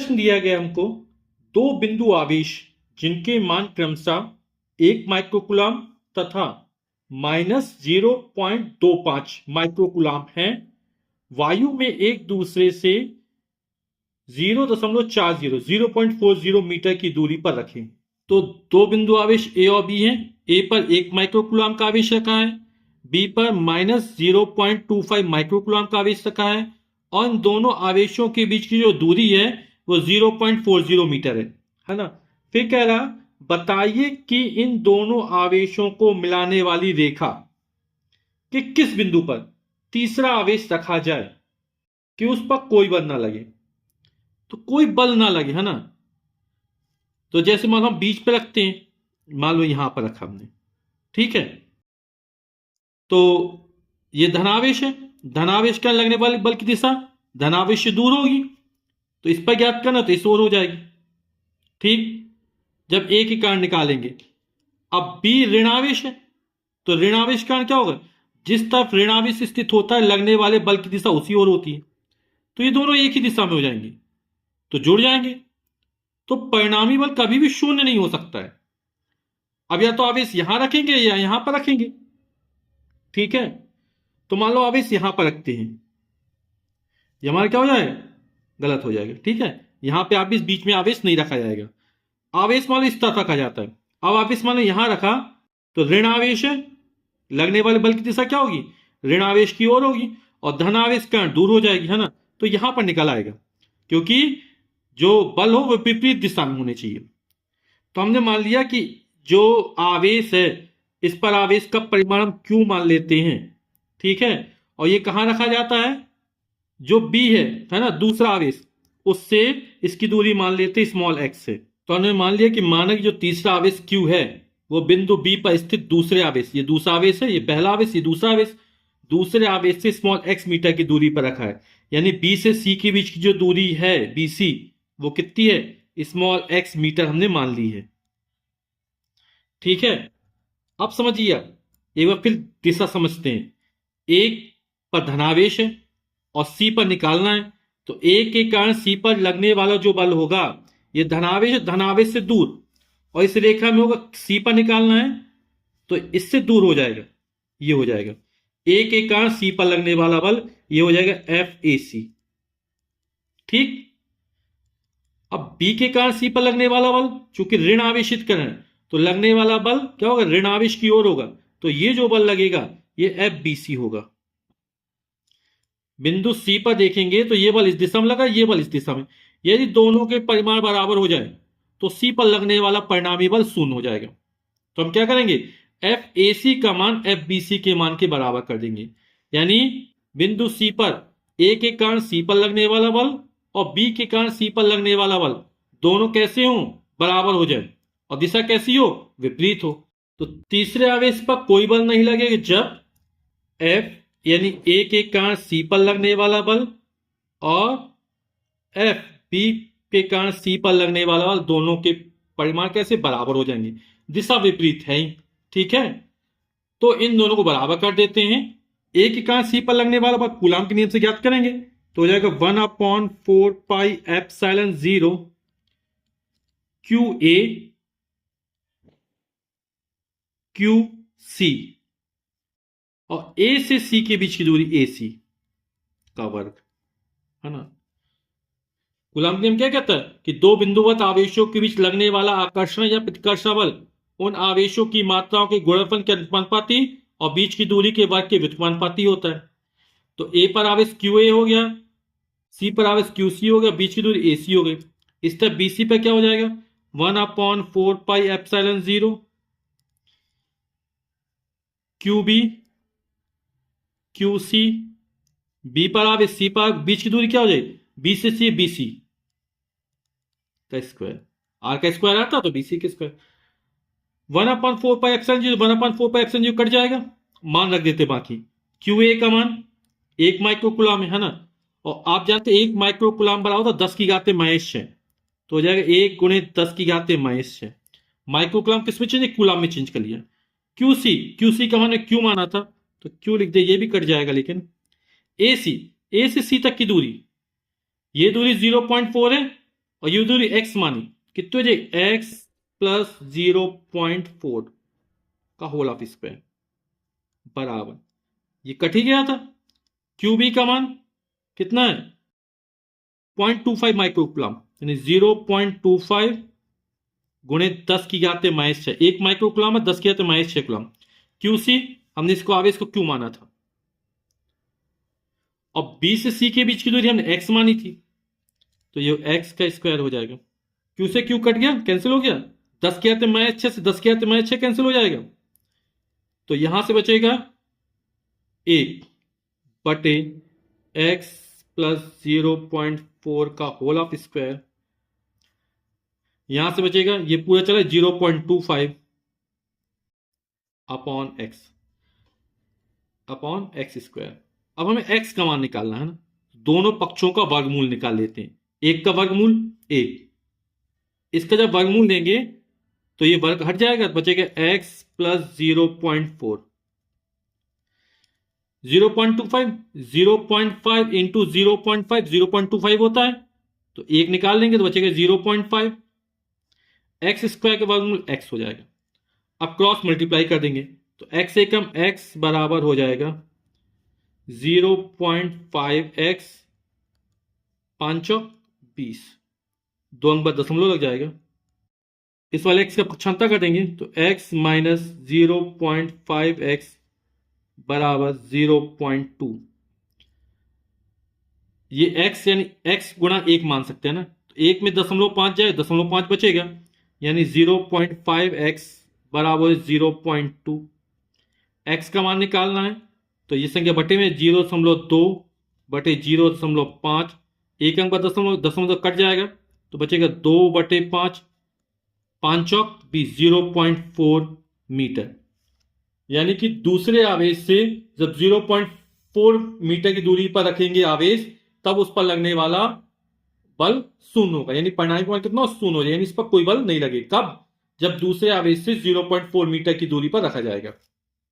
प्रश्न दिया गया हमको दो बिंदु आवेश जिनके मान क्रमशः 1 माइक्रोकुलाम तथा -0.25 माइक्रोकुलाम हैं, वायु में एक दूसरे से 0.40 मीटर की दूरी पर रखें। तो दो बिंदु आवेश ए और बी हैं। ए पर 1 माइक्रोकुलाम का आवेश रखा है, बी पर -0.25 माइक्रोकुलाम का आवेश रखा है, और इन दोनों आवेशों के बीच की जो दूरी है वो 0.40 मीटर है ना। फिर कह रहा बताइए कि इन दोनों आवेशों को मिलाने वाली रेखा कि किस बिंदु पर तीसरा आवेश रखा जाए कि उस पर कोई बल ना लगे। तो कोई बल ना लगे, है ना। तो जैसे मान लो हम बीच पे रखते हैं, मान लो यहां पर रखा हमने, ठीक है। तो ये धनावेश है, धनावेश का लगने वाले बल की दिशा धनावेश से दूर होगी, तो इस पर ज्ञात करना तो इस ओर हो जाएगी, ठीक। जब ए के कारण निकालेंगे, अब बी ऋणावेश है, तो ऋणावेश कारण क्या होगा, जिस तरफ ऋणावेश स्थित होता है लगने वाले बल की दिशा उसी ओर होती है, तो ये दोनों एक ही दिशा में हो जाएंगे, तो जुड़ जाएंगे। तो परिणामी बल कभी भी शून्य नहीं हो सकता है। अब या तो आवेश यहां रखेंगे या यहां पर रखेंगे, ठीक है। तो मान लो आवेश यहां पर रखते हैं, ये हमारा क्या हो जाएगा, गलत हो जाएगा, ठीक है। यहां पे आवेश बीच में आवेश नहीं रखा जाएगा, आवेश मान लो इस तरफ रखा जाता है। अब आवेश मान लो यहां रखा तो ऋण आवेश है, लगने वाले बल की दिशा क्या होगी, ऋण आवेश की ओर होगी, और धन आवेश कर्ण दूर हो जाएगी, है ना। तो यहां पर निकल आएगा, क्योंकि जो बल हो वो विपरीत दिशा में होने चाहिए। तो हमने मान लिया कि जो आवेश है इस पर आवेश का परिमाण हम क्यू मान लेते हैं, ठीक है। और ये कहां रखा जाता है, जो बी है ना, दूसरा आवेश, उससे इसकी दूरी मान लेते स्मॉल एक्स से। तो हमने मान लिया कि मानक जो तीसरा आवेश क्यू है वो बिंदु बी पर स्थित दूसरे आवेश, ये दूसरा आवेश है, ये पहला आवेश, ये दूसरा आवेश, दूसरे आवेश से स्मॉल एक्स मीटर की दूरी पर रखा है। यानी बी से सी के बीच की जो दूरी है बी सी, वो कितनी है, स्मॉल एक्स मीटर हमने मान ली है, ठीक है। अब समझिए, एक बार फिर दिशा समझते हैं। एक पर धनावेश है और सी पर निकालना है, तो ए के कारण सी पर लगने वाला जो बल होगा, ये धनावेश है, धनावेश से दूर, और इस रेखा में होगा सी पर निकालना है, तो इससे दूर हो जाएगा, ये हो जाएगा ए के कारण सी पर लगने वाला बल, ये हो जाएगा एफ ए सी, ठीक। अब बी के कारण सी पर लगने वाला बल, चूंकि ऋण आवेशित करण है, तो लगने वाला बल क्या होगा, ऋण आवेश की ओर होगा, तो ये जो बल लगेगा ये एफ बी सी होगा। बिंदु सी पर देखेंगे तो ये बल इस दिशा में लगा, ये बल इस दिशा में, यदि दोनों के परिमाण बराबर हो जाए तो सी पर लगने वाला परिणामी बल शून्य हो जाएगा। तो हम क्या करेंगे, एफ ए सी का मान एफ बी सी के मान के बराबर कर देंगे। यानी बिंदु सी पर ए के कारण सी पर लगने वाला बल और बी के कारण सी पर लगने वाला बल दोनों कैसे हो, बराबर हो जाए, और दिशा कैसी हो, विपरीत हो। तो तीसरे आवेश पर कोई बल नहीं लगेगा जब एफ यानी ए के कारण सी पर लगने वाला बल और एफ बी के कारण सी पर लगने वाला बल दोनों के परिमाण कैसे बराबर हो जाएंगे, दिशा विपरीत है ही, ठीक है। तो इन दोनों को बराबर कर देते हैं। ए के कारण सी पर लगने वाला बल कूलाम के नियम से ज्ञात करेंगे, तो हो जाएगा 1/4 pi epsilon 0 Q A Q C, और ए से सी के बीच की दूरी ए सी का वर्ग, है ना। कूलाम नियम क्या कहता है कि दो बिंदुवत आवेशों के बीच लगने वाला आकर्षण या प्रतिकर्षण बल उन आवेशों की मात्राओं के गुणनफल के अनुपाती और बीच की दूरी के वर्ग के व्युत्क्रमानुपाती होता है। तो ए पर आवेश क्यू ए हो गया, सी पर आवेश क्यू सी हो गया, बीच की दूरी ए सी हो गई। इस तरह बी सी पर क्या हो जाएगा, 1/4 pi epsilon 0 Q B Q C, B पर आवेश सी पर, बीच की दूरी क्या हो जाएगी, बी से सी बी सी का स्क्वायर, आर का स्क्वायर आता तो बी सी का square, 1/4 pi epsilon 0, 1/4 pi epsilon 0 cut जाएगा, मान रख देते बाकी। क्यू ए का मान 1 माइक्रोकुलाम है ना, और आप जानते 1 माइक्रोकुलाम बराबर होता 10 की घात -6, तो हो जाएगा 1 × 10 की घात -6। माइक्रोकुलाम किस में चेंज, कुलाम में चेंज कर लिया। क्यू सी का मान क्यू माना था, तो क्यू लिख दे, ये भी कट जाएगा। लेकिन ए से सी तक की दूरी, ये दूरी 0.4 है और ये दूरी x मानी, कितनी हो जाएगी, x प्लस 0.4 का होल ऑफ स्क्वायर बराबर, ये कट ही गया था, QB का मान कितना है 0.25 माइक्रोकूलम, यानी 0.25 गुणे 10 की घात -6, 1 माइक्रोकूलम है 10 की घात -6 कूलम। QC हमने इसको आवेश को Q माना था, और B से C के बीच की दूरी हमने x मानी थी, तो ये x का स्क्वायर हो जाएगा। Q से Q कट गया, कैंसिल हो गया, 10 की घात -6 से 10 की घात -6 कैंसिल हो जाएगा, तो यहां से बचेगा 1 बटे x प्लस 0.4 का होल ऑफ स्क्वायर, यहां से बचेगा ये पूरा चला 0.25 अपॉन एक्स स्क्वायर। अब हमें x का मान निकालना है ना, दोनों पक्षों का वर्गमूल निकाल लेते हैं, एक का वर्गमूल 1, इसका जब वर्गमूल देंगे तो ये वर्ग हट जाएगा, तो बचेगा x प्लस 0.4, 0.5 इंटू 0.5 0.25 होता है, तो एक निकाल लेंगे तो बचेगा 0.5, एक्स स्क्वायर का वर्गमूल x हो जाएगा। अब क्रॉस मल्टीप्लाई कर देंगे तो x एकम x बराबर हो जाएगा 0.5x 5 20, 2 अंक बाद दशमलव लग जाएगा, इस वाले x का पक्षांतर कर देंगे तो x माइनस 0.5x बराबर 0.2, ये x यानी x गुणा 1 मान सकते हैं ना, तो 1 में 0.5 जाए 0.5 बचेगा, यानी 0.5x बराबर 0.2। x का मान निकालना है तो ये संख्या बटे में 0.2 बटे 0.5, एक अंक पर दशमलव कट जाएगा तो बचेगा 2/5, 5 चौक 20, 0.4 मीटर। यानी कि दूसरे आवेश से जब 0.4 मीटर की दूरी पर रखेंगे आवेश, तब उस पर लगने वाला बल शून्य होगा, यानी परिणामी बल कितना शून्य हो जाएगा, यानी इस पर कोई बल नहीं लगेगा। कब, जब दूसरे आवेश से 0.4 मीटर की दूरी पर रखा जाएगा।